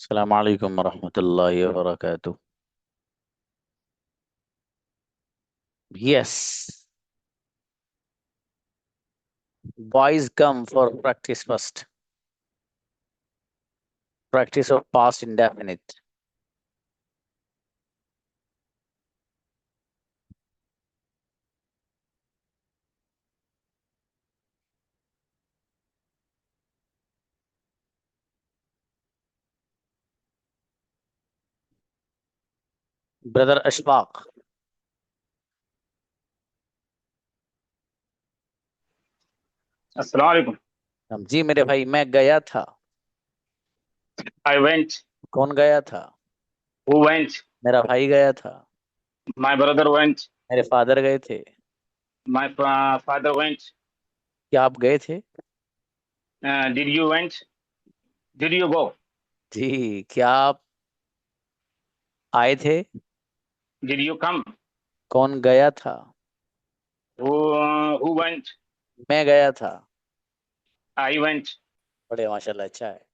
अस्सलाम वालेकुम रहमतुल्लाहि व बरकातुहू। Yes, boys come for practice first. Practice of past indefinite. Brother Ashfaq. अस्सलाम वालेकुम। जी मेरे भाई, मैं गया था। I went. कौन गया था? Who went? मेरा भाई गया था। My brother went. मेरे फादर गए थे। My father went. क्या आप गए थे? Did you went? Did you go? जी, क्या आप आए थे? Did you come? कौन गया था? Who went? मैं गया था। I went. बड़े माशाल्लाह, अच्छा है।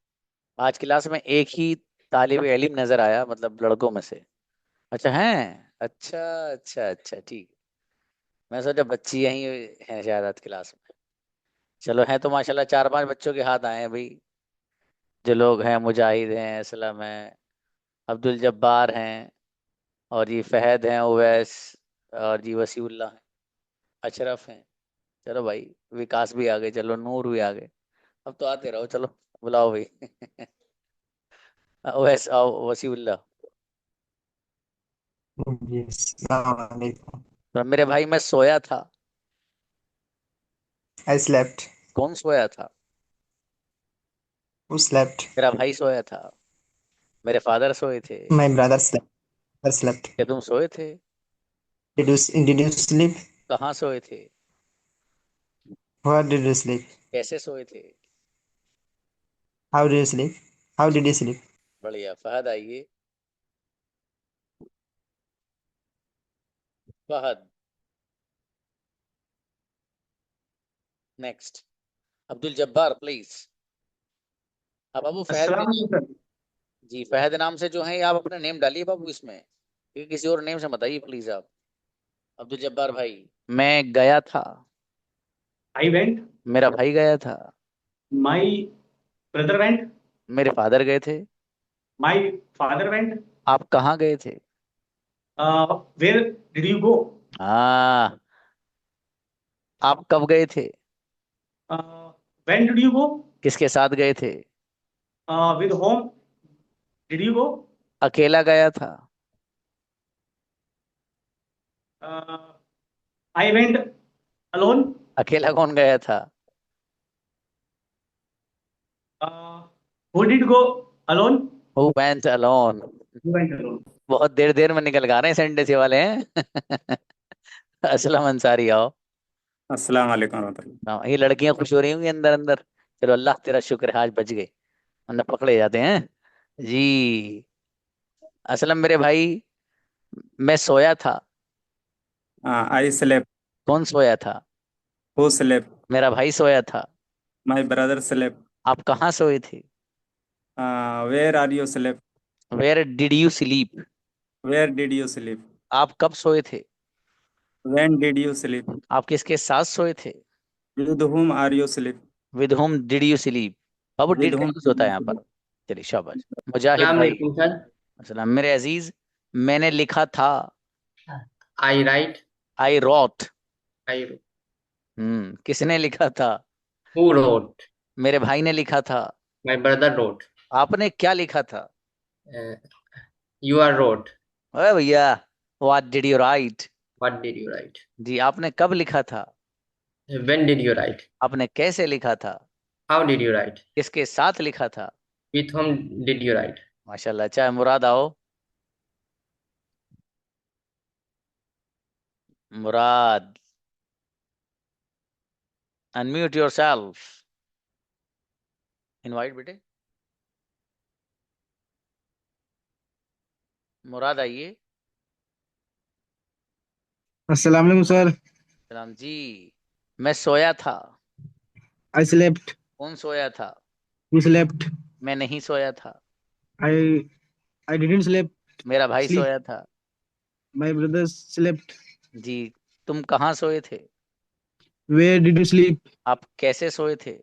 आज क्लास में एक ही तालिब इल्म नजर आया, मतलब लड़कों में से। अच्छा है। अच्छा अच्छा अच्छा, ठीक। मैं सोचा बच्ची यही है शायद आज क्लास में। चलो, है तो माशाल्लाह, चार पांच बच्चों के हाथ आए हैं भाई। जो लोग हैं, मुजाहिद हैं, असलम है, अब्दुल जब्बार हैं, और ये फहद हैं, उवैस, और जी वसीउल्लाह हैं, अशरफ हैं। चलो भाई, विकास भी आ गए, चलो नूर भी आ गए। अब तो आते रहो, चलो बुलाओ भाई। उवैस आओ, वसीउल्लाह। जी अस्सलाम वालेकुम। तो मेरे भाई, मैं सोया था। I slept. कौन सोया था? Who slept? मेरा भाई सोया था। मेरे फादर सोए थे। My brother slept. I slept. क्या तुम सोए थे? Did you sleep? कहाँ सोए थे? Where did you sleep? कैसे सोए थे? How did you sleep? How did you sleep? बढ़िया, फहद आइए। फहद। नेक्स्ट। अब्दुल जब्बार प्लीज। अब बाबू फहद के अस्सलाम नाम। वालेकुम सर। जी, फहद नाम से जो है, आप अपना नेम डालिए बाबू इसमें, क्योंकि किसी और नेम से बताइए प्लीज आप। अब्दुल जब्बार भाई। मैं गया था। I went. मेरा भाई गया था। My brother went. मेरे फादर गए थे। My father went. आप कहाँ गए थे? Where did you go? हाँ। आप कब गए थे? When did you go? किसके साथ गए थे? With whom did you go? अकेला गया था। Uh, I went alone. अकेला कौन गया था? Uh, who did go alone? Who went alone. Who went alone? बहुत देर देर में निकल गा रहे हैं संडे से वाले हैं। असलम अंसारी आओ। अस्सलाम वालेकुम रहमतुल्लाह। हाँ, ये लड़कियां खुश हो रही होंगी अंदर अंदर। चलो, अल्लाह तेरा शुक्र है, आज बच गए, वरना पकड़े जाते हैं। जी। असलम मेरे भाई, मैं सोया था। I slept. कौन सोया था? Who slept? मेरा भाई सोया था। My brother slept. आप कहाँ सोए थे? Where are you slept? Where did you sleep? Where did you sleep? आप कब सोए थे? When did you sleep? आप किसके साथ सोए थे? With whom are you sleep? With whom did you sleep? बाबू, डिड विद का हुम यूज होता है यहाँ पर। चलिए, शाबाश। मुजाहिद सलाम भाई। अलैकुम सर। असलम मेरे अजीज। मैंने लिखा था। आई राइट। आई रॉट। आई किसने लिखा था? Who wrote. मेरे भाई ने लिखा था। My brother wrote. आपने क्या लिखा था? You are wrote. अरे भैया, what did you write? What did you write? जी, आपने कब लिखा था? When did you write? आपने कैसे लिखा था? How did you write? किसके साथ लिखा था? With whom did you write? माशाल्लाह, अच्छा है। मुराद आओ। मुराद, अनम्यूट योरसेल्फ। इनवाइट बेटे। मुराद आइए। अस्सलाम वालेकुम सर। सलाम जी। मैं सोया था। I slept. कौन सोया था? You slept. मैं नहीं सोया था। I I didn't मेरा भाई sleep. सोया था। My brother slept. जी। तुम कहाँ सोए थे? Where did you sleep? आप कैसे सोए थे?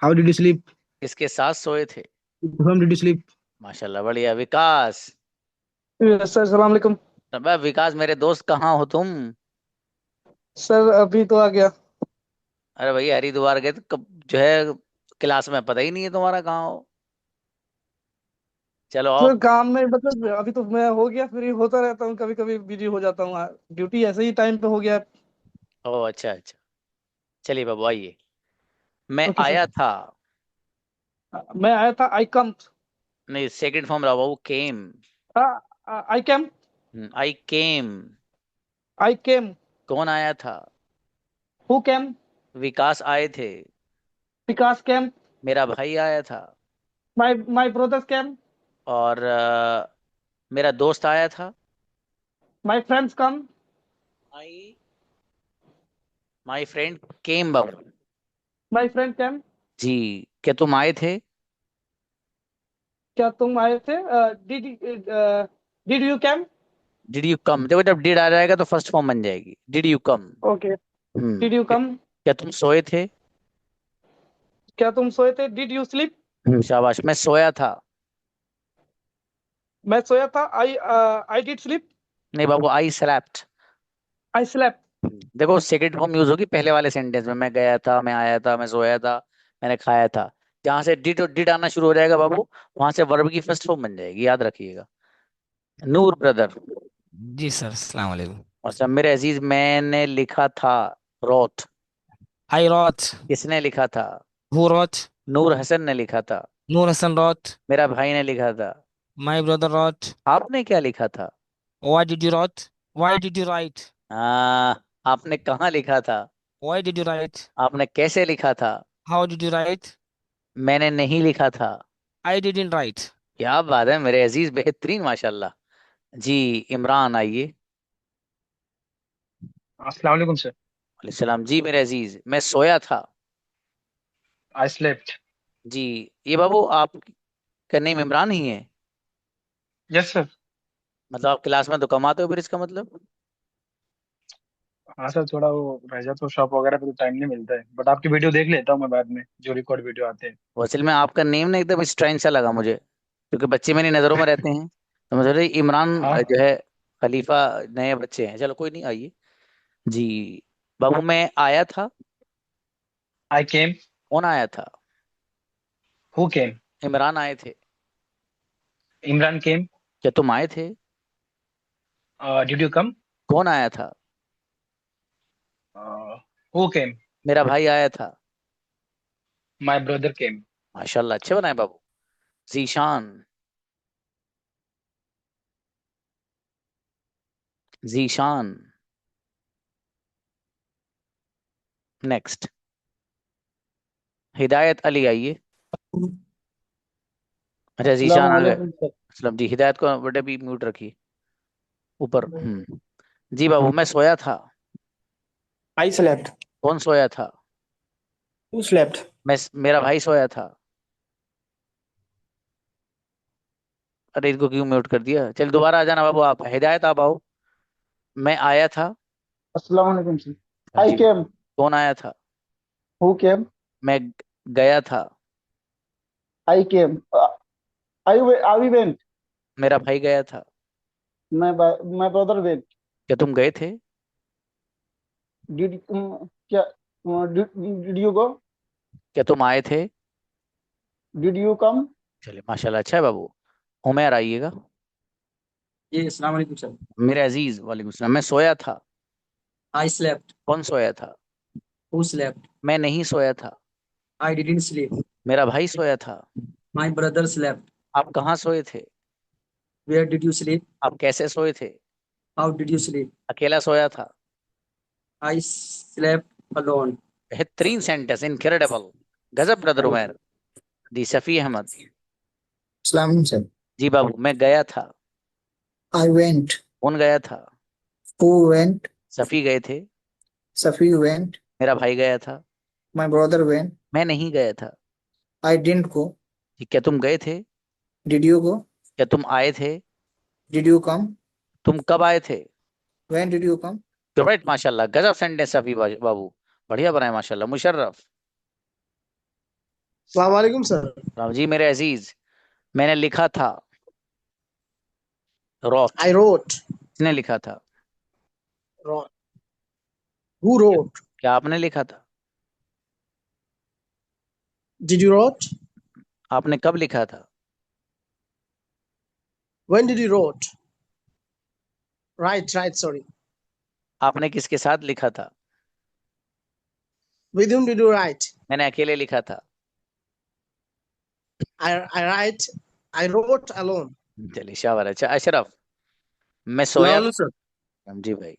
How did you sleep? किसके साथ सोए थे? With whom did you sleep? माशाल्लाह, बढ़िया। विकास। यस सर, सलाम अलैकुम। अबे विकास, मेरे दोस्त, कहाँ हो तुम? सर अभी तो आ गया। अरे भैया, हरिद्वार गए तो कब जो है, क्लास में पता ही नहीं है तुम्हारा कहाँ हो। चलो आओ। सर काम में मतलब अभी तो मैं हो गया फ्री, होता रहता हूँ, कभी कभी बिजी हो जाता हूँ। ड्यूटी ऐसे ही टाइम पे हो गया। ओ अच्छा अच्छा। चलिए बाबू आइए। मैं ओके सर। आया था। मैं आया था, आई कम। नहीं, सेकंड फॉर्म रहा बाबू, केम। आई कैम। आई केम। आई केम। कौन आया था? Who cam. विकास आए थे। विकास कैम। मेरा भाई आया था। My my brothers came. और मेरा दोस्त आया था। My friends come. My my friend came बाबू। My friend came. जी। क्या तुम आए थे? क्या तुम आए थे? Did did you came. Did you come? देखो, जब डिड आ जाएगा तो फर्स्ट फॉर्म बन जाएगी, did you come. Okay. Hmm. Did you कम। क्या तुम सोए थे? क्या तुम सोए थे? Did you sleep. शाबाश। मैं सोया था। मैं सोया था। I did sleep. नहीं बाबू, आई स्लैप्ट। I slept. देखो, सेकंड फॉर्म यूज होगी पहले वाले सेंटेंस में। मैं गया था, मैं आया था, मैं सोया था, मैंने खाया था। जहां से डिड आना शुरू हो जाएगा बाबू, वहां से वर्ब की फर्स्ट फॉर्म बन जाएगी, याद रखिएगा। नूर ब्रदर। जी सर, अस्सलाम वालेकुम। और सब मेरे अजीज, मैंने लिखा था। रोट। आई रॉट। किसने लिखा था? Who rot? नूर हसन ने लिखा था। नूर हसन रॉट। मेरा भाई ने लिखा था। My brother wrote. आपने क्या लिखा था? Why did you wrote? Why did you write? आपने कहाँ लिखा था? Why did you write? आपने कैसे लिखा था? How did you write? मैंने नहीं लिखा था। I didn't write. क्या बात है मेरे अजीज, बेहतरीन, माशाल्लाह। जी। इमरान आइए। अस्सलाम वालेकुम सर। वालेकुम सलाम। जी मेरे अजीज, मैं सोया था। I slept. जी। ये बाबू आपका नेम इमरान ही है? Yes sir. मतलब आप क्लास में तो कम आते हो फिर, इसका मतलब। हाँ सर, थोड़ा वो रह जाता, तो शॉप वगैरह पे तो टाइम नहीं मिलता है, बट आपकी वीडियो देख लेता हूँ मैं बाद में, जो रिकॉर्ड वीडियो आते हैं। वो असल में आपका नेम ना एकदम स्ट्रेंज सा लगा मुझे, क्योंकि बच्चे मेरी नज़रों में रहते हैं, तो मुझे लगा इमरान हाँ। जो है खलीफा, नए बच्चे हैं। चलो कोई नहीं, आइए। जी। बाबू मैं आया था। आई केम। कौन आया था? हु केम? इमरान आए थे। इमरान केम। क्या तुम आए थे? डिड यू कम? कौन आया था? Who came? मेरा भाई आया था। माय ब्रदर केम। माशाल्लाह, अच्छे बनाए बाबू। जीशान। जीशान। नेक्स्ट। हिदायत अली आइए। अच्छा, जीशान आ गए। अस्सलामुअलैकुम सर। मतलब जी, हिदायत को बड़े भी म्यूट रखिए ऊपर। जी बाबू, मैं सोया था। I slept. कौन सोया था? Who slept? मेरा भाई सोया था। अरे इनको क्यों म्यूट कर दिया? चल दोबारा आ जाना बाबू, आप हिदायत, आप आओ। मैं आया था। अस्सलामुअलैकुम सर। हाँ आई जी। केम। कौन आया था? Who came. मैं गया था। I came. I went. मेरा भाई गया था। My my brother went. क्या तुम गए थे? डिड क्या डिड यू गो। क्या तुम आए थे? डिड यू कम। चलिए माशाल्लाह, अच्छा है बाबू। उमर आइएगा। जी अस्सलाम वालेकुम सर। मेरे अजीज, वालेकुम सलाम। मैं सोया था। I slept. कौन सोया था? Who slept? मैं नहीं सोया था। I didn't sleep. मेरा भाई सोया था। My brother slept. आप कहाँ सोए थे? Where did you sleep? आप कैसे सोए थे? How did you sleep? अकेला सोया था। I slept alone. बेहतरीन सेंटेंस, इनक्रेडिबल। गजब ब्रदर Thank उमर। you. दी सफी अहमद। अस्सलाम वालेकुम सर। जी बाबू, मैं गया था। I went. कौन गया था? Who went? सफी गए थे। Safi went. मेरा भाई गया था। My brother went. मैं नहीं गया था। I didn't go. जी, क्या तुम गए थे? Did you go? क्या तुम आए थे? Did you come? तुम कब आए थे? When did you come? Right, माशाल्लाह, गजब सेंटेंस अभी बाबू, बढ़िया बनाए माशाल्लाह। मुशर्रफ। अस्सलाम वालेकुम सर। राम जी मेरे अजीज, मैंने लिखा था। Wrote, I wrote. किसने लिखा था? Wrote. Who wrote? क्या आपने लिखा था? Did you wrote? आपने कब लिखा था? When did you wrote? Right, sorry. आपने किसके साथ लिखा था? With whom did you write? मैंने अकेले लिखा था। I wrote alone. चलिए शाबाश। अच्छा अशरफ, मैं सोया Hello, sir. था। जी भाई,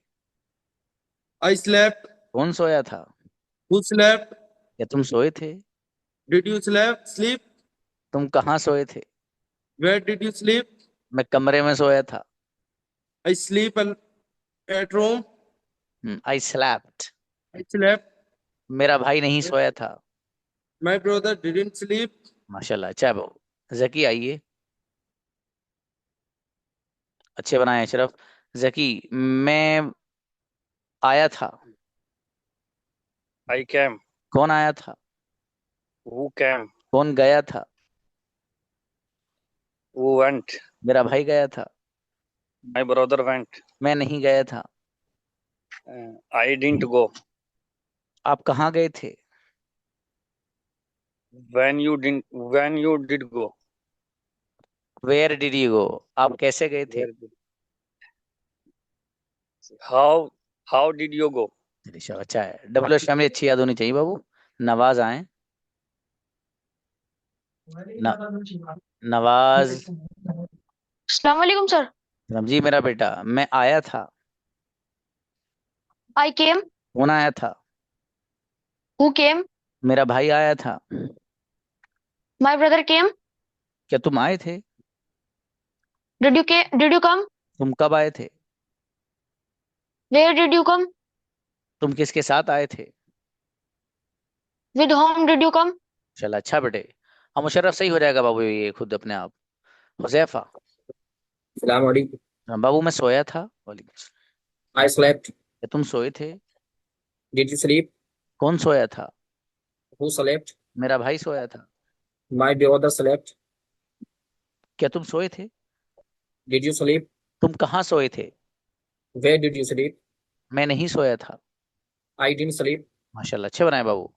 I slept. कौन सोया था? Who slept? क्या तुम सोए थे? Did you sleep? तुम कहाँ सोए थे? Where did you sleep? मैं कमरे में सोया था। I sleep at home. I slapped. I slept. मेरा भाई नहीं सोया था। My brother didn't sleep. माशाल्लाह, अच्छा है बाबू। जकी आइए, अच्छे बनाए अशरफ। जकी, मैं आया था। I came. कौन आया था? Who came? कौन गया था? Who went? मेरा भाई गया था। My brother went. मैं नहीं गया था। I didn't go. आप कहाँ गए थे? When you did go. Where did you go? आप कैसे गए थे? How did you go? चलिए शाबाश, अच्छा है। डब्ल्यू एच फैमिली अच्छी याद होनी चाहिए बाबू। नवाज आए। नवाज। अस्सलाम वालेकुम सर। राम जी मेरा बेटा, मैं आया था। आई केम। कौन आया था? Who came. मेरा भाई आया था। My brother came. क्या तुम आए थे? Did you come. तुम कब आए थे? Where did you come. तुम किसके साथ आए थे? With whom did you come. चला, अच्छा बेटे। अब मुशर्रफ सही हो जाएगा बाबू, ये खुद अपने आप। हुजैफा। Assalamu alaikum. बाबू मैं सोया था। वालेकुम सलाम। I slept. क्या तुम सोए थे? Did you sleep? कौन सोया था? Who slept? मेरा भाई सोया था। My brother slept. क्या तुम सोए थे? Did you sleep? तुम कहाँ सोए थे? Where did you sleep? मैं नहीं सोया था। I didn't sleep. माशाल्लाह, अच्छे बनाए बाबू।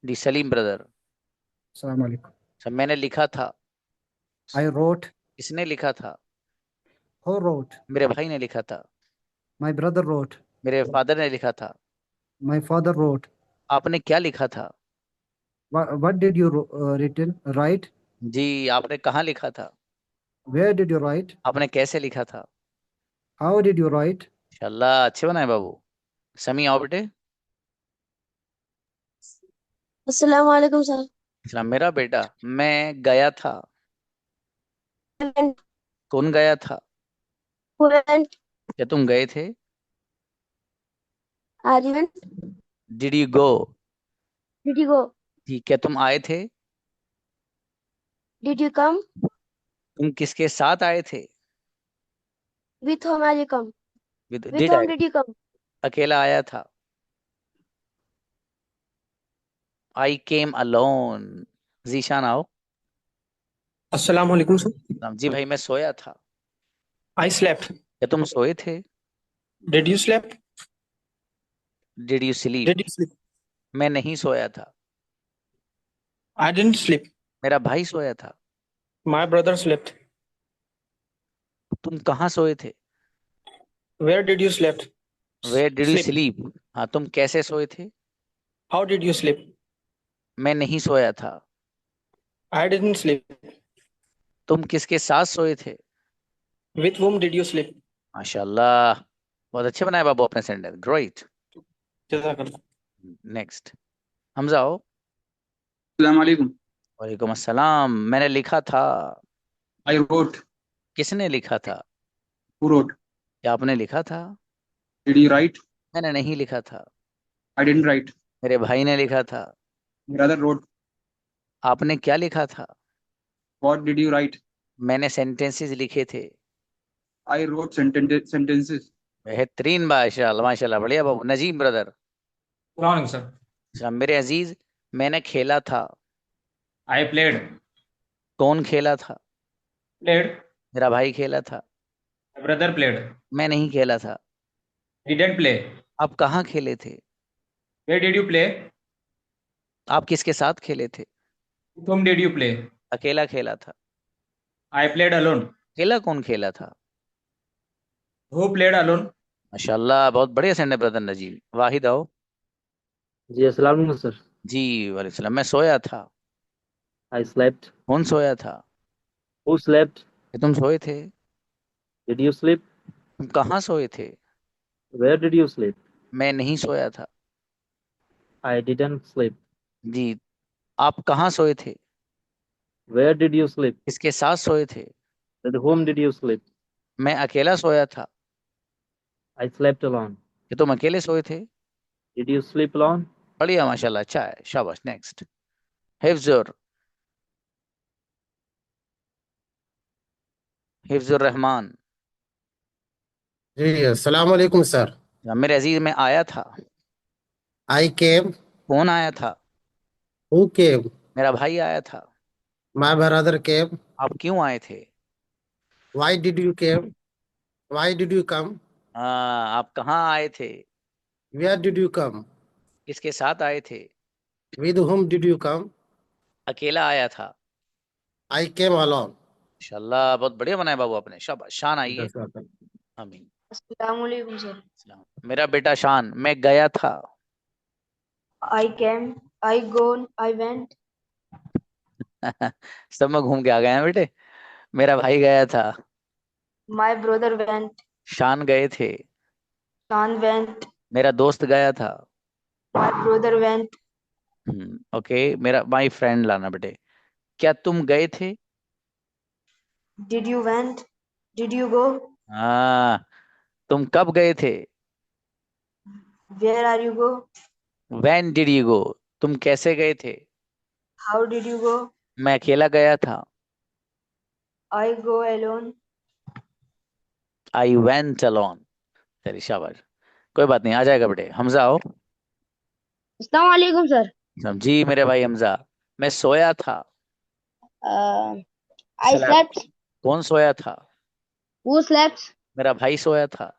D Salim brother. अस्सलाम वालेकुम। सब मैंने लिखा था। I wrote. किसने लिखा था? Who wrote? मेरे भाई ने लिखा था। My brother wrote. मेरे फादर ने लिखा था। My father wrote. आपने क्या लिखा था? What did you write? जी, आपने कहाँ लिखा था? Where did you write? आपने कैसे लिखा था? How did you write? इंशाल्लाह अच्छे बनाए बाबू। समी आओ बेटे। अस्सलाम वालेकुम सर। इस्लाम मेरा बेटा, मैं गया था। कौन गया था? वेंट। क्या तुम गए थे? Are you went. Did you go? Did you go. जी, क्या तुम आए थे? Did you come. तुम किसके साथ आए थे? With whom are you come. With with did whom आए? Did you come. अकेला आया था। I came alone. जीशान आओ। अस्सलाम वालेकुम सर। राम जी भाई, मैं सोया था। I slept. क्या तुम सोए थे? Did you sleep? Did you sleep? Did you sleep? मैं नहीं सोया था। I didn't sleep. मेरा भाई सोया था। My brother slept. तुम कहाँ सोए थे? Where did you sleep? Where did you Sleep. Sleep? हाँ, तुम कैसे सोए थे? How did you sleep? मैं नहीं सोया था। I didn't sleep. तुम किसके साथ सोए थे? With whom did you sleep? माशाल्लाह, बहुत अच्छे बनाए बाबू अपने सेंटेंस। ग्रेट। जज़ाकल्लाह। नेक्स्ट, हमजा आओ। अस्सलाम वालेकुम। वालेकुम अस्सलाम। मैंने लिखा था। I wrote. किसने लिखा था? Who wrote? क्या आपने लिखा था? Did you write? मैंने नहीं लिखा था। I didn't write. मेरे भाई ने लिखा था। Brother wrote. आपने क्या लिखा था? What did you write? मैंने सेंटेंसेस लिखे थे। I wrote sentences. बेहतरीन माशाल्लाह माशाल्लाह, बढ़िया बाबू। नजीम ब्रदर। Morning, sir. अच्छा मेरे अजीज, मैंने खेला था। I played. कौन खेला था? Played. मेरा भाई खेला था। My brother played. मैं नहीं खेला था। Didn't play. आप कहाँ खेले थे? Where did you play? आप किसके साथ खेले थे? With whom did you play? अकेला खेला था। I played alone. अकेला कौन खेला था? Who played alone? माशाल्लाह, बहुत बढ़िया सेंड है ब्रदर नजीम। वाहिद आओ। जी अस्सलाम वालेकुम सर। जी वालेकुम सलाम। मैं सोया था। I slept. कौन सोया था? Who slept? कि तुम सोए थे। Did you sleep? तुम कहाँ सोए थे? Where did you sleep? मैं नहीं सोया था। I didn't sleep. जी। आप कहाँ सोए थे? Where did you sleep? किसके साथ सोए थे? With whom did you sleep? मैं अकेला सोया था। I slept alone. कि तुम अकेले सोए थे। Did you sleep alone? बढ़िया माशाल्लाह, अच्छा है, शाबाश। नेक्स्ट। हिफ्जुर। हिफ्जुर रहमान। जी अस्सलाम वालेकुम सर। मेरे अजीज में आया था। आई केम। कौन आया था? Who came? मेरा भाई आया था। My brother came. आप क्यों आए थे? Why did you came? Why did you come? हाँ, आप कहाँ आए थे? Where did you come? किसके साथ आए थे? विद हुम डिड यू कम? अकेला आया था। I came alone. माशाल्लाह, बहुत बढ़िया बनाया बाबू आपने, शाबाश। शान आई है। आमीन। अस्सलाम वालेकुम सर। सलाम। मेरा बेटा शान, मैं गया था। I came, I gone, I went. सब में घूम के आ गए हैं बेटे। मेरा भाई गया था। My brother went. शान गए थे। शान वेंट। मेरा दोस्त गया था। My brother went. ओके, मेरा माई फ्रेंड लाना बेटे। क्या तुम गए थे? Did you went? Did you go? हाँ। तुम कब गए थे? Where are you go? When did you go? तुम कैसे गए थे? How did you go? मैं अकेला गया था। I go alone. I went alone. चलिए शाबाश। कोई बात नहीं, आ जाएगा बेटे। हमजा आओ। अस्सलाम वालेकुम सर। जी मेरे भाई हमजा, मैं सोया था। आई Slept। स्लेप्ट। कौन सोया था? Who slept? मेरा भाई सोया था।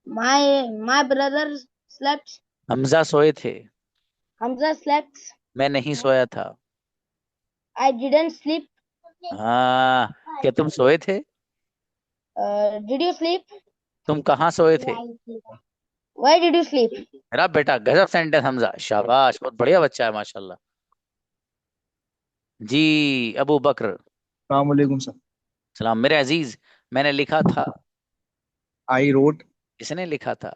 My brother slept. हमजा सोए थे। हमजा स्लेप्ट। मैं नहीं सोया था। I didn't sleep. हाँ। क्या तुम सोए थे? Did you sleep? तुम कहाँ सोए थे? Why did you sleep? मेरा बेटा गजब सेंटेंस हमजा, शाबाश, बहुत बढ़िया बच्चा है माशाल्लाह। जी अबू बकर। अस्सलाम वालेकुम सर। सलाम। मेरे अजीज, मैंने लिखा था। I wrote. किसने लिखा था?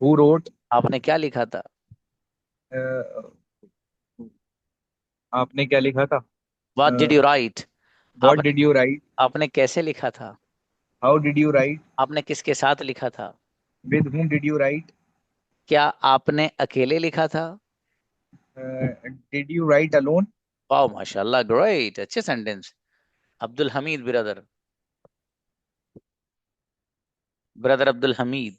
Who road? आपने क्या लिखा था? आपने क्या लिखा था? What did you write? What आपने डिड यू राइट? आपने कैसे लिखा था? How did you write? आपने किसके साथ लिखा था? With whom did you right? क्या आपने अकेले लिखा था? Did you right alone? वाह माशाल्लाह, ग्रेट, अच्छे sentence. Abdul Hamid brother. Brother Abdul Hamid.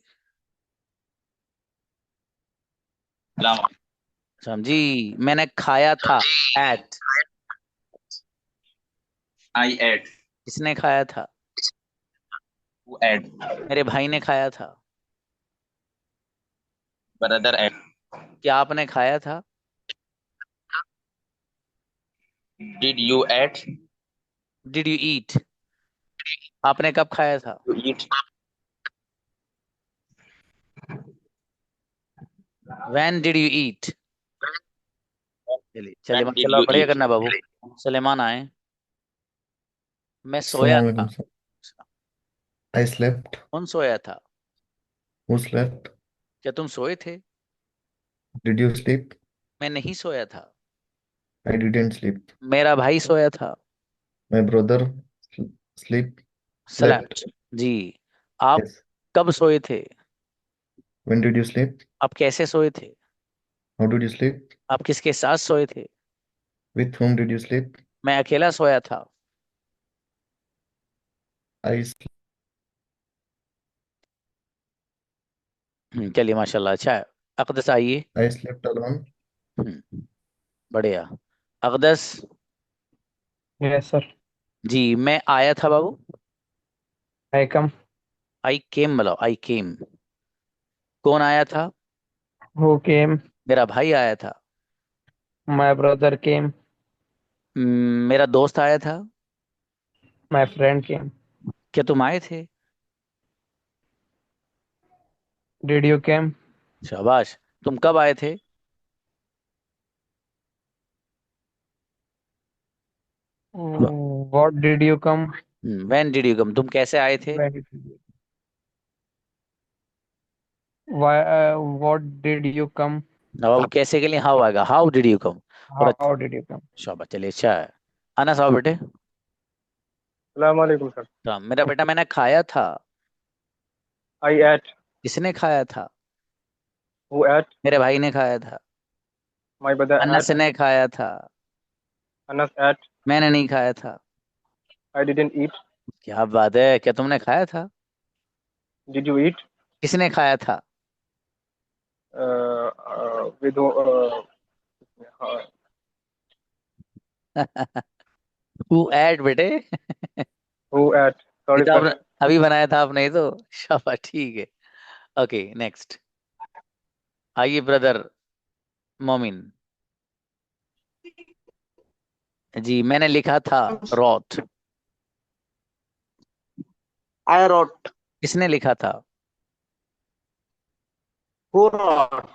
समझी। मैंने खाया था। एट। I ate. किसने खाया था? Who ate? मेरे भाई ने खाया था। Brother ate. क्या आपने खाया था? Did you eat? Did you ईट? आपने कब खाया था? You eat. When did you ईट? चलिए चलिए When did माशाल्लाह, you बढ़िया eat? करना बाबू। सुलेमान आए। मैं सोया अस्सलाम था। वालेकुम सर। आई स्लेप्ट। कौन सोया था? Who slept? क्या तुम सोए थे? Did you sleep? मैं नहीं सोया था। I didn't sleep. मेरा भाई सोया था। My brother sleep slept. Slept. जी। आप यस। कब सोए थे? When did you sleep? आप कैसे सोए थे? How did you sleep? आप किसके साथ सोए थे? With whom did you sleep? मैं अकेला सोया था। I चलिए माशाल्लाह, अच्छा है। अकदस आइए। I slept alone. बढ़िया। अकदस। Yes, sir. जी, मैं आया था बाबू। I come. आई केम बताओ, आई केम। कौन आया था? Who came? मेरा भाई आया था। My brother came. मेरा दोस्त आया था। My friend came. क्या तुम आए थे? Did you came? शाबाश। तुम कब आए थे? What did you come? When did you come? तुम कैसे आए थे? When did you- Why? What did you come? अब कैसे के लिए हाउ आएगा, हाउ डिड यू कम। और How did you come? शाबाश, चलिए अच्छा है। अनस आओ बेटे। सलाम वालेकुम सर। तो मेरा बेटा, मैंने खाया था। I ate. किसने खाया था? Who ate? मेरे भाई ने खाया था। My brother Anas ate. ने खाया था। अनस एट। मैंने नहीं खाया था। I didn't eat. क्या बात है, क्या तुमने खाया था? Did you eat? किसने खाया था? विद हु एट बेटे। Who ate? ये सॉरी तो सर। आपने अभी बनाया था आपने, ये तो शाबाश, ठीक है। Okay next. आइए ब्रदर मोमिन। जी, मैंने लिखा था रॉट। I wrote. किसने लिखा था? Who wrote?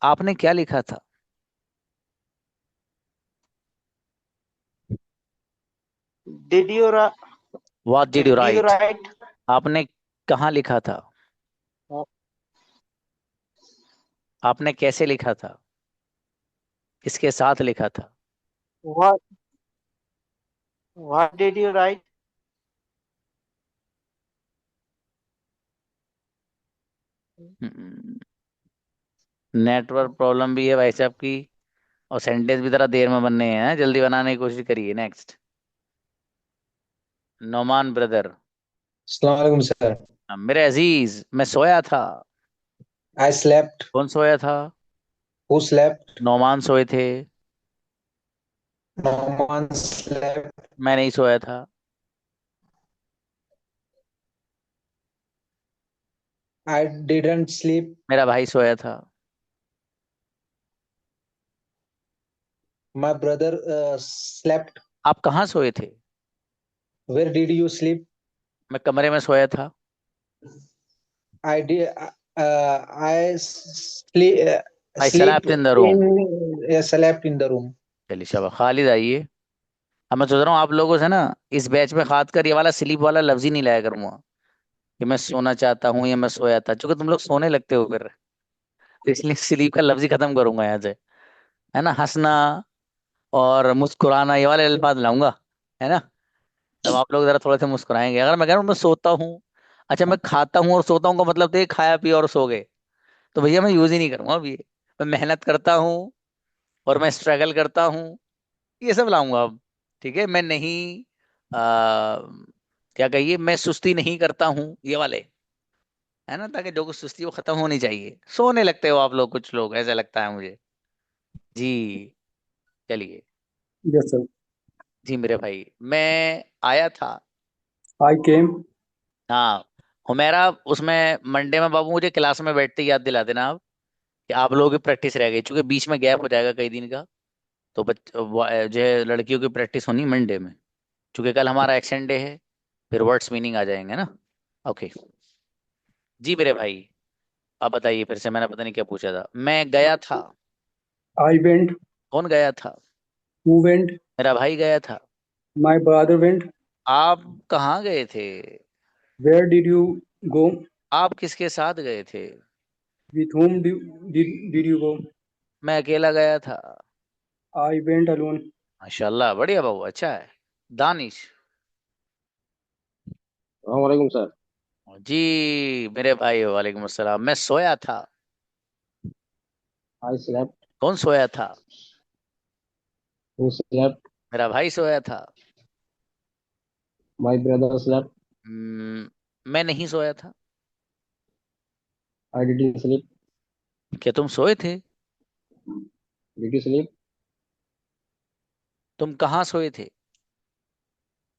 आपने क्या लिखा था? Did you write? What did you Did you right? write? आपने कहाँ लिखा था? आपने कैसे लिखा था? किसके साथ लिखा था? What? What did you write? Network problem भी है भाई साहब की, और सेंटेंस भी जरा देर में बनने हैं, जल्दी बनाने की कोशिश करिए। नेक्स्ट। नोमान ब्रदर। अस्सलाम वालेकुम सर। मेरे अजीज, मैं सोया था। I slept. कौन सोया था? Who slept? नोमान सोए थे। No one slept. मैं नहीं सोया था। I didn't sleep. मेरा भाई सोया था। My brother slept. आप कहाँ सोए थे? Where did you sleep? मैं कमरे में सोया था। I did. I sleep. I Sleep slept in the room. in. Slept in the room. चलिए शाबाश। खालिद आइए। अब मैं सोच रहा हूँ आप लोगों से ना, इस बैच में खास कर ये वाला स्लीप वाला लफ्ज ही नहीं लाया करूंगा, कि मैं सोना चाहता हूँ या मैं सोया था, क्योंकि तुम लोग सोने लगते हो फिर, तो इसलिए स्लीप का लफ्ज ही खत्म करूंगा यहाँ से। है ना, हंसना और मुस्कुराना, ये वाले अल्फाज लाऊंगा। है ना, तब आप लोग जरा थोड़े से मुस्कुराएंगे। अगर मैं कह रहा हूँ मैं सोता हूँ, अच्छा मैं खाता हूँ और सोता हूँ का मतलब तो ये खाया पिया और सो गए, तो भैया मैं यूज ही नहीं करूंगा अब ये। मैं मेहनत करता हूँ और मैं स्ट्रगल करता हूँ, ये सब लाऊंगा अब। ठीक है, मैं नहीं क्या कहिए, मैं सुस्ती नहीं करता हूँ, ये वाले। है ना, ताकि जो कुछ सुस्ती वो खत्म होनी चाहिए। सोने लगते हो आप लोग, कुछ लोग, ऐसा लगता है मुझे। जी। चलिए। Yes, sir. जी मेरे भाई, मैं आया था। I came. हाँ। हुमेरा, उसमें मंडे में बाबू मुझे क्लास में बैठते ही याद दिला देना आप, कि आप लोगों की प्रैक्टिस रह गई, क्योंकि बीच में गैप हो जाएगा कई दिन का। तो जो है लड़कियों की प्रैक्टिस होनी मंडे में, क्योंकि कल हमारा एक्शन डे है, फिर वर्ड्स मीनिंग आ जाएंगे ना। ओके। जी मेरे भाई, आप बताइए फिर से, मैंने पता नहीं क्या पूछा था। मैं गया था। I went. कौन गया था? Who went? मेरा भाई गया था। My brother went. आप कहाँ गए थे? Where did you go? आप किसके साथ गए थे? With whom did you go? मैं अकेला गया था। I went alone. माशाल्लाह, बढ़िया बाबू, अच्छा है। दानिश। वालेकुम सर। जी मेरे भाई, वालेकुम अस्सलाम। मैं सोया था। I slept. कौन सोया था? Who slept? मेरा भाई सोया था। My brother slept. मैं नहीं सोया था। I didn't sleep. क्या तुम सोए थे? Did you sleep? तुम कहाँ सोए थे?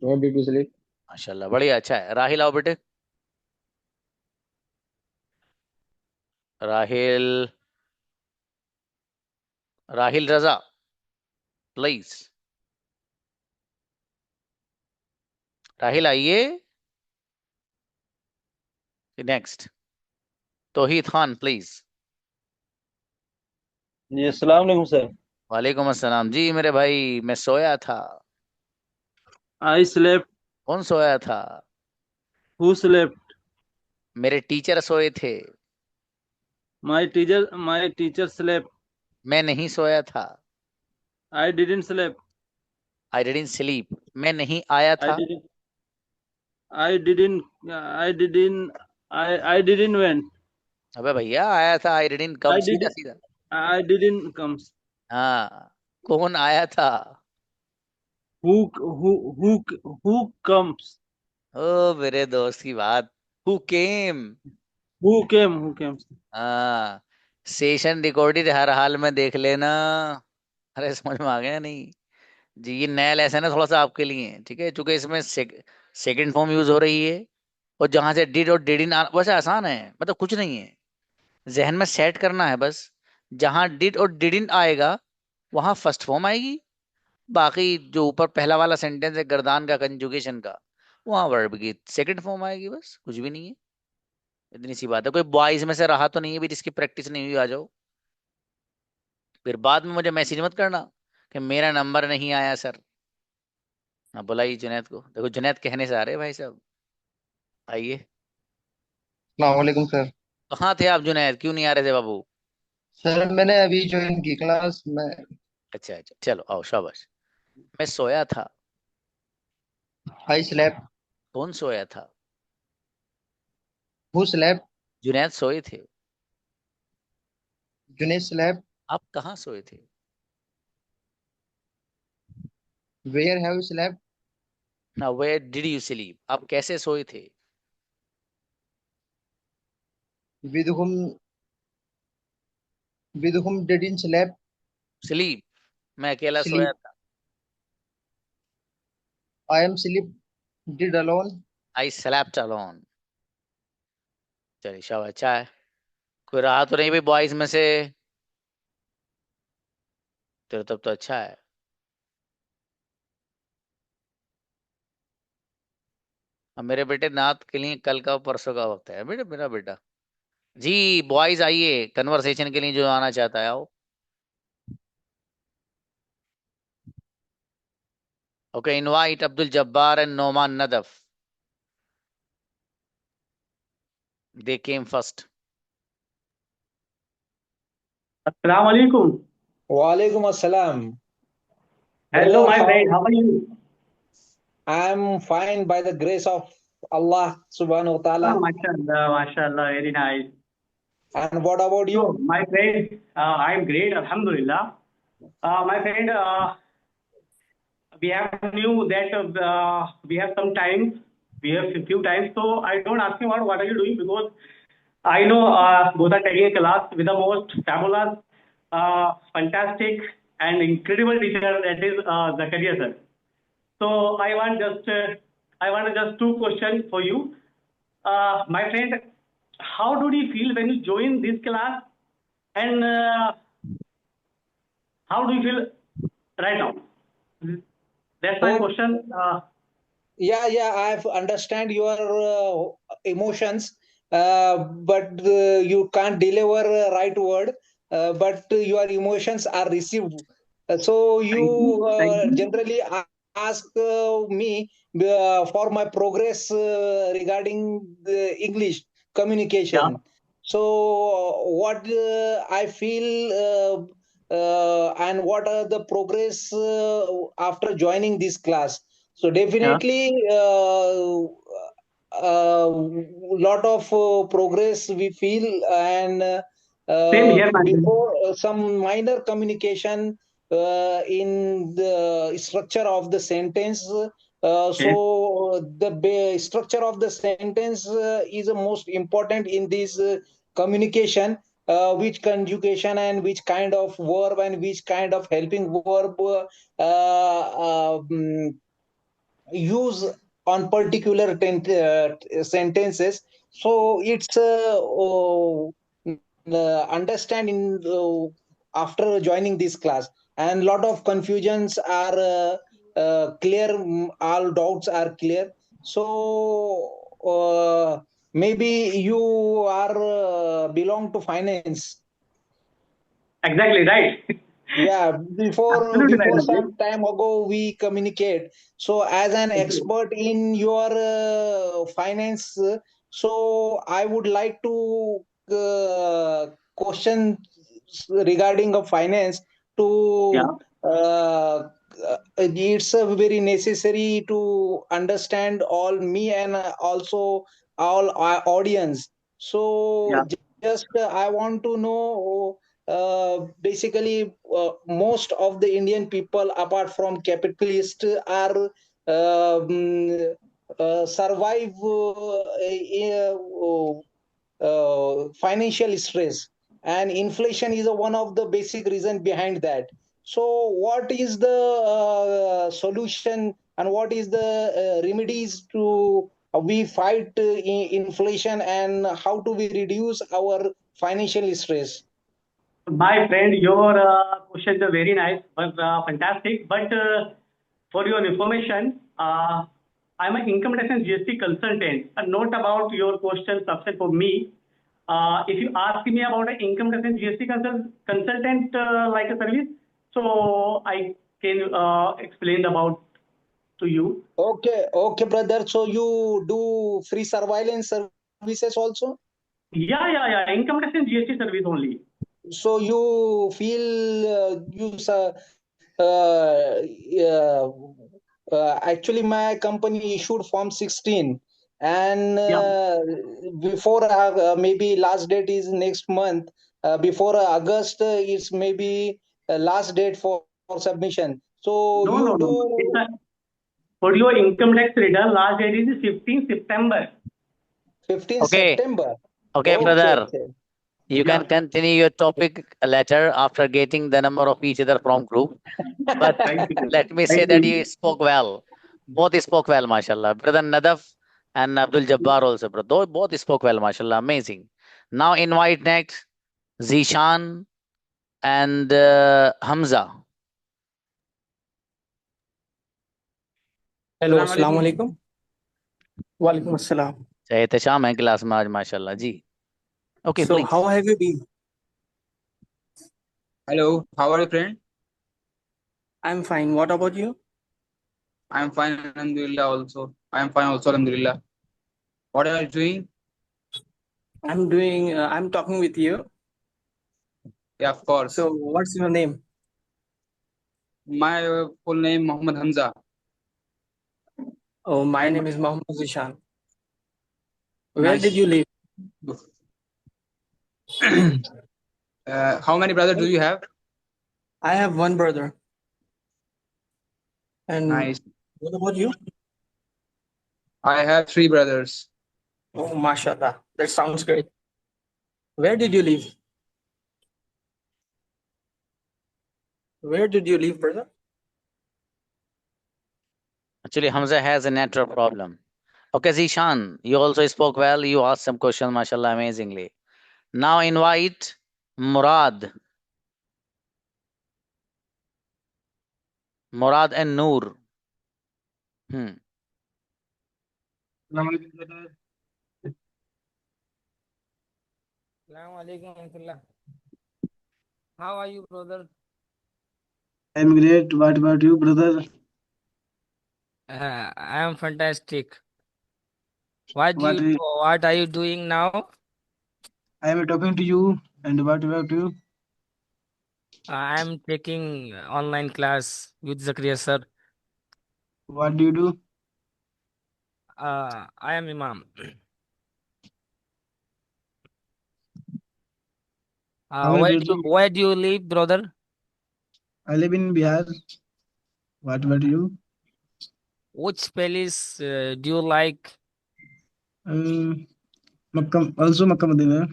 Where did you sleep? माशाल्लाह, बढ़िया, अच्छा है। राहिल आओ बेटे। राहिल, राहिल रजा, प्लीज। राहिल आइए। Next, Towhid Khan please. जी अस्सलाम वालेकुम सर। वालेकुम अस्सलाम जी मेरे भाई, मैं सोया था। I slept. कौन सोया था? Who slept? मेरे टीचर सोए थे। My teacher slept. मैं नहीं सोया था। I didn't slept. I didn't sleep. मैं नहीं आया आई था। Didn't I didn't I didn't I didn't went. अबे भैया, आया था, आई डिडंट कम, आई सीधा डिड सीधा। I didn't comes. हाँ, कौन आया था? Who who who who comes? ओ मेरे दोस्त की बात। Who came. Who came? हाँ, सेशन रिकॉर्डेड हर हाल में देख लेना। अरे समझ में आ गया नहीं? जी, ये नया लेसन है थोड़ा सा आपके लिए, ठीक है, क्योंकि इसमें सेकंड फॉर्म यूज हो रही है। और जहां से डिड और डिडिन वैसे आसान है, मतलब कुछ नहीं है, जहन में सेट करना है बस। जहां डिड और डिडिन आएगा वहां फर्स्ट फॉर्म आएगी। बाकी जो ऊपर पहला वाला सेंटेंस है गर्दान का, कंजुगेशन का, वहां वर्ब की सेकंड फॉर्म आएगी, बस कुछ भी नहीं है। इतनी सी बात है। कोई बॉयज में से रहा तो नहीं है भी जिसकी प्रैक्टिस नहीं हुई? आ जाओ, फिर बाद में मुझे मैसेज मत करना कि मेरा नंबर नहीं आया सर। हाँ, बुलाइए जुनैद को। देखो जुनैद कहने से आ रहे हैं भाई साहब। आइए। वालेकुम सर। कहाँ थे आप जुनैद, क्यों नहीं आ रहे थे बाबू? सर मैंने अभी ज्वाइन की क्लास में। अच्छा अच्छा, चलो आओ, शाबाश। मैं सोया था। I slept. कौन सोया था? Who slept? जुनैद सोए थे। जुनेद स्लेप्ट। आप कहाँ सोए थे? Where have you slept? ना, वेयर डिड यू स्लीप, आप कैसे सोए थे? विद हुम डिडंट स्लेप्ट? स्लीप, मैं अकेला सोया स्लीप। था। I am sleep did alone. I slept alone. चलिए शाबाश, अच्छा है। कोई रहा तो नहीं भाई बॉयज में से? तो तब तो अच्छा है। अब मेरे बेटे नात के लिए कल का परसों का वक्त है बेटे, मेरा बेटा। जी, बॉयज आइए कन्वर्सेशन के लिए, जो आना चाहता है आओ। Okay, invite Abdul Jabbar and Noman Nadaf, they came first. Assalamu alaikum. Walaikum assalam. Hello, Brother, my how? friend. How are you? I'm fine by the grace of Allah subhanahu wa ta'ala. MashaAllah, MashaAllah. Very nice. And what about you? So, my friend, I'm great. Alhamdulillah. My friend, we have knew that we have some time. We have a few times. So, I don't ask you what are you doing, because I know both are taking a class with the most fabulous, fantastic, and incredible teacher, that is Zakaria sir. So I want just two questions for you, my friend. How did you feel when you joined this class, and how do you feel right now? That's my question. Yeah, I understand your emotions, but you can't deliver right word, but your emotions are received. So you generally ask me for my progress regarding the English communication. Yeah. So what I feel and what are the progress after joining this class. So definitely lot of progress we feel, and Same here, my friend. before some minor communication in the structure of the sentence So the structure of the sentence is the most important in this communication. Which conjugation and which kind of verb and which kind of helping verb use on particular sentences. So it's understanding after joining this class, and lot of confusions are clear. All doubts are clear. So maybe you are belong to finance. Exactly right. Yeah, before Absolutely right, before Abhi. some time ago we communicate. So as an expert in your finance, so I would like to question regarding of finance Yeah. to it's very necessary to understand all me and also all our audience. So Yeah. just I want to know basically most of the Indian people apart from capitalists are survive financial stress, and inflation is one of the basic reason behind that. So what is the solution and what is the remedies to we fight inflation, and how do we reduce our financial stress? My friend, your questions are very nice, but fantastic. But for your information, I'm an income tax and GST consultant. Note about your question subset for me. If you ask me about an income tax and GST consultant like a service, so I can explain about to you. Okay, brother. So you do free surveillance services also? Yeah. Income tax and GST service only. So you feel uh, uh, actually my company issued form 16, and Yeah. before maybe last date is next month, before August is maybe last date for submission. So you No. It's do a, for your income tax return, last date is 15 September. 15 Okay, September. okay, Okay, brother. okay. You Yeah. can continue your topic later after getting the number of each other from group. But Thank you. let me say Thank that you. you spoke well. Both spoke well, mashallah. Brother Nadaf and Abdul Jabbar also, bro. Both spoke well, mashallah. Amazing. Now invite next Zishan and Hamza. Hello अस्सलाम वालेकुम वालेकुम अस्सलाम एहतशाम है class में आज माशाल्लाह जी. Okay, so please. how have you been Hello, how are you, friend? I'm fine what about you I am fine, Alhamdulillah. Also, I am fine, also, Alhamdulillah. What are you doing? I'm talking with you Yeah, of course. so what's your name My full name Muhammad Hamza. oh my And name is Mohammed Zishan where nice. did you live How many brothers do you have? I have one brother and Nice. what about you I have 3 brothers. oh mashallah that sounds great where did you live brother Actually, Hamza has a network problem. Okay, Zishan, you also spoke well. You asked some questions, mashallah, amazingly. Now invite Murad. Murad and Noor. Assalamu alaikum warahmatullah. How are you, brother? I'm great. What about you, brother? I am fantastic. What What are you doing now? I am talking to you, and what about you? I am taking online class with Zakaria sir. What do you do? I am Imam. How many brothers? Where do you live, brother? I live in Bihar. What about you? Which palace do you like? Makkah, also Makkah Medina.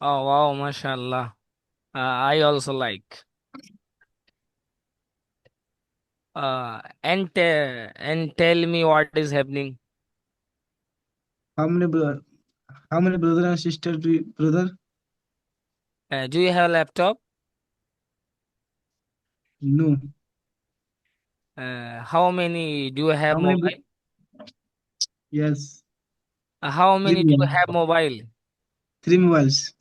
Oh wow, mashallah. I also like. And tell me what is happening. How many brother? How many brother and sister do you, brother? Do you have a laptop? No. How many do you have How many? mobile? Yes. How Three many do you mobiles. have mobile? 3 mobiles.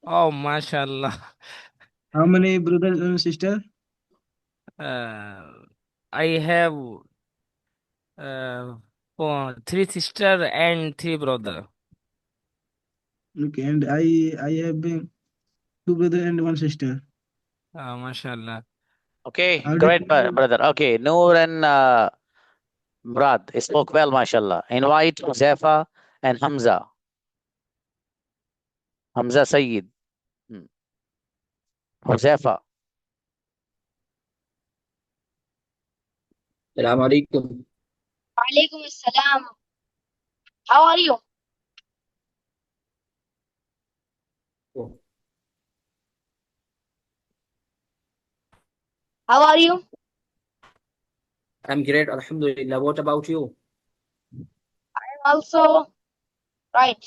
Oh, mashallah. How many brother and sister? I have three sister and three brother. Okay, and I have been 2 brother and 1 sister. Mashallah. Okay, How did great, brother. Okay, Noor and Murad spoke well, mashallah. Invite Huzaifa and Hamza. Hamza Sayyid. Huzaifa. Assalamu alaikum. Walaikum assalam. How are you? How are you? I'm great, Alhamdulillah. What about you? I'm also right.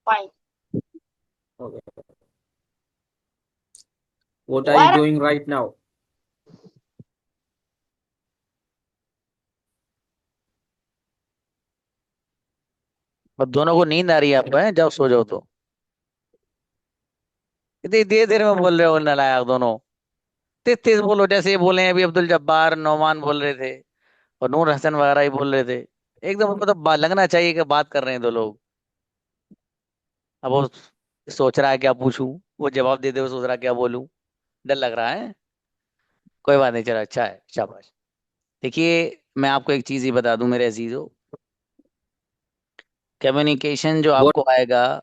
Fine. Okay. What are you Where? doing right now? बस दोनों को नींद आ रही है आपको, है? जाओ सो जाओ तो। इतनी देर देर में बोल रहे हो नालायक दोनों। तेज तेज बोलो, जैसे ये बोले हैं अभी अब्दुल जब्बार नौमान बोल रहे थे और नूर हसन वगैरह ही बोल रहे थे। एकदम मतलब लगना चाहिए कि बात कर रहे हैं दो लोग। अब वो सोच रहा है क्या पूछूं, वो जवाब दे दे, वो सोच रहा है क्या बोलूं। डर लग रहा है। कोई बात नहीं, चलो अच्छा है, शाबाश। देखिए, मैं आपको एक चीज ही बता दूं मेरे अजीजों। कम्युनिकेशन जो What? आपको आएगा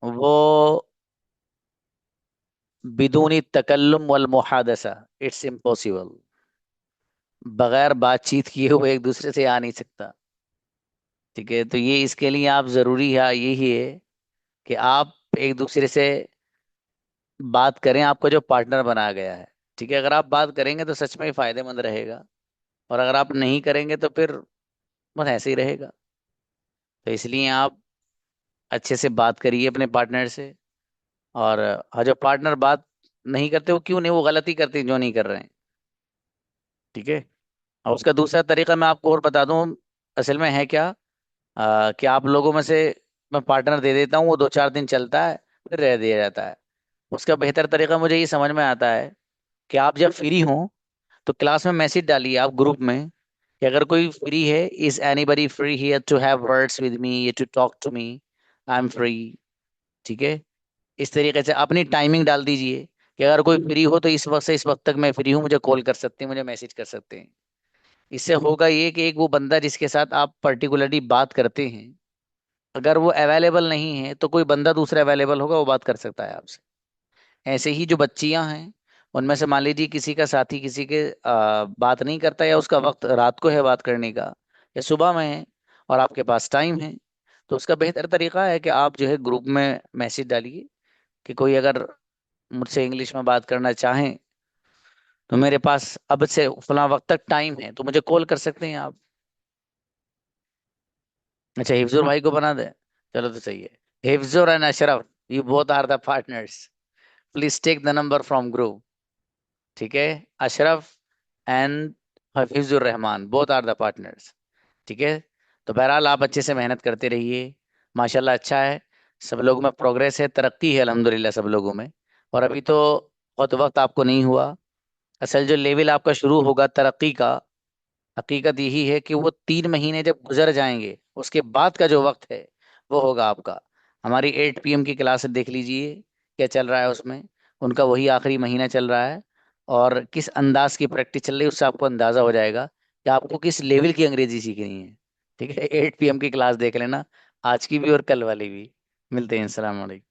वो बिदूनी तकल्लुम वल मुहादसा, इट्स इम्पॉसिबल। बगैर बातचीत किए हुए एक दूसरे से आ नहीं सकता। ठीक है, तो ये इसके लिए आप जरूरी है यही है कि आप एक दूसरे से बात करें, आपका जो पार्टनर बनाया गया है। ठीक है, अगर आप बात करेंगे तो सच में ही फायदेमंद रहेगा, और अगर आप नहीं करेंगे तो फिर बस ऐसे ही रहेगा। तो इसलिए आप अच्छे से बात करिए अपने पार्टनर से। और जो पार्टनर बात नहीं करते वो क्यों नहीं, वो गलती करते हैं जो नहीं कर रहे हैं। ठीक है। और उसका दूसरा तरीका मैं आपको और बता दूं, असल में है क्या, कि आप लोगों में से मैं पार्टनर दे देता हूँ, वो 2-4 दिन चलता है, फिर रह दिया जाता है। उसका बेहतर तरीका मुझे ये समझ में आता है कि आप जब फ्री हो तो क्लास में मैसेज डालिए आप ग्रुप में कि अगर कोई फ्री है, is anybody free here to have words with me, to talk to me, I am free. ठीक है, इस तरीके से अपनी टाइमिंग डाल दीजिए कि अगर कोई फ्री हो तो इस वक्त से इस वक्त तक मैं फ्री हूँ, मुझे कॉल कर सकते हैं, मुझे मैसेज कर सकते हैं। इससे होगा ये कि एक वो बंदा जिसके साथ आप पर्टिकुलरली बात करते हैं, अगर वो अवेलेबल नहीं है तो कोई बंदा दूसरा अवेलेबल होगा, वो बात कर सकता है आपसे। ऐसे ही जो बच्चियां हैं, उनमें से मान लीजिए किसी का साथी किसी के बात नहीं करता, या उसका वक्त रात को है बात करने का या सुबह में है, और आपके पास टाइम है, तो उसका बेहतर तरीका है कि आप जो है ग्रुप में मैसेज डालिए कि कोई अगर मुझसे इंग्लिश में बात करना चाहें तो मेरे पास अब से फला वक्त तक टाइम है, तो मुझे कॉल कर सकते हैं आप। अच्छा, हिफ्जुर भाई को बना दे, चलो तो सही है। Hifzur and Ashraf, you both are the partners, please take the number from group. ठीक है, Ashraf and Hafizur Rahman, both are the partners. ठीक है, तो बहरहाल आप अच्छे से मेहनत करते रहिए, माशाल्लाह अच्छा है। सब लोगों में प्रोग्रेस है, तरक्की है अल्हम्दुलिल्लाह सब लोगों में। और अभी तो बहुत वक्त आपको नहीं हुआ। असल जो लेवल आपका शुरू होगा तरक्की का, हकीकत यही है कि वो 3 महीने जब गुजर जाएंगे उसके बाद का जो वक्त है वो होगा आपका। हमारी 8 PM की क्लास देख लीजिए क्या चल रहा है उसमें, उनका वही आखिरी महीना चल रहा है, और किस अंदाज की प्रैक्टिस चल रही है उससे आपको अंदाजा हो जाएगा कि आपको किस लेवल की अंग्रेजी सीखनी है। ठीक है, 8 PM की क्लास देख लेना, आज की भी और कल वाली भी। मिलते हैं, अस्सलाम वालेकुम।